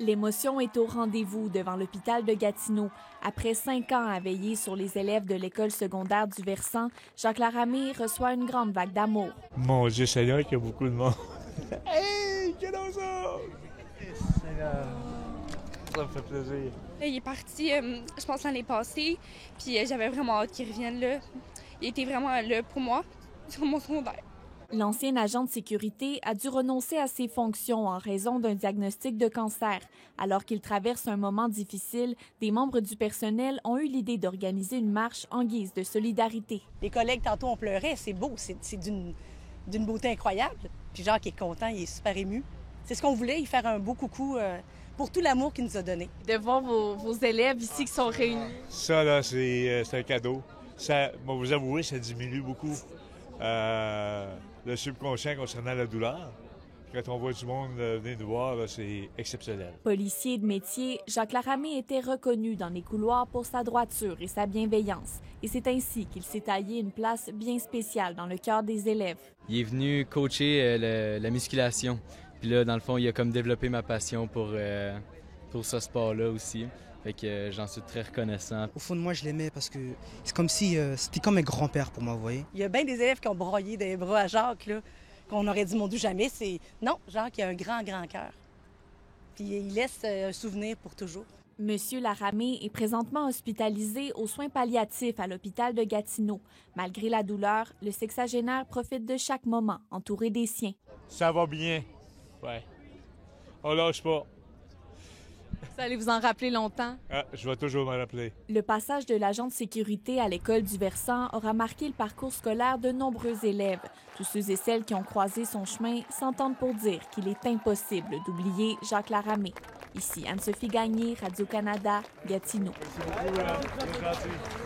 L'émotion est au rendez-vous devant l'hôpital de Gatineau. Après 5 ans à veiller sur les élèves de l'école secondaire du Versant, Jacques Laramée reçoit une grande vague d'amour. Mon Dieu Seigneur, qu'il y a beaucoup de monde. Hey, quel ça! Ça me fait plaisir. Il est parti, je pense, l'année passée, puis j'avais vraiment hâte qu'il revienne là. Il était vraiment là pour moi, sur mon secondaire. L'ancien agent de sécurité a dû renoncer à ses fonctions en raison d'un diagnostic de cancer. Alors qu'il traverse un moment difficile, des membres du personnel ont eu l'idée d'organiser une marche en guise de solidarité. Les collègues, tantôt, on pleurait. C'est beau, c'est d'une beauté incroyable. Puis Jacques est content, il est super ému. C'est ce qu'on voulait, y faire un beau coucou pour tout l'amour qu'il nous a donné. De voir vos élèves ici qui sont réunis. Ça, là, c'est un cadeau. Ça, moi, vous avouez, ça diminue beaucoup le subconscient concernant la douleur. Quand on voit du monde venir nous voir, là, c'est exceptionnel. Policier de métier, Jacques Laramée était reconnu dans les couloirs pour sa droiture et sa bienveillance. Et c'est ainsi qu'il s'est taillé une place bien spéciale dans le cœur des élèves. Il est venu coacher la musculation. Puis là, dans le fond, il a comme développé ma passion pour ce sport-là aussi. Fait que j'en suis très reconnaissant. Au fond de moi, je l'aimais parce que c'est comme si c'était comme un grand-père pour moi, vous voyez. Il y a bien des élèves qui ont broyé des bras à Jacques, là, qu'on aurait dit, mon Dieu, jamais. Non, Jacques, il a un grand, grand cœur. Puis il laisse un souvenir pour toujours. Monsieur Laramée est présentement hospitalisé aux soins palliatifs à l'hôpital de Gatineau. Malgré la douleur, le sexagénaire profite de chaque moment, entouré des siens. Ça va bien. Ouais. On lâche pas. Vous allez vous en rappeler longtemps? Ah, je vais toujours me rappeler. Le passage de l'agent de sécurité à l'école du Versant aura marqué le parcours scolaire de nombreux élèves. Tous ceux et celles qui ont croisé son chemin s'entendent pour dire qu'il est impossible d'oublier Jacques Laramée. Ici Anne-Sophie Gagné, Radio-Canada, Gatineau. Merci beaucoup,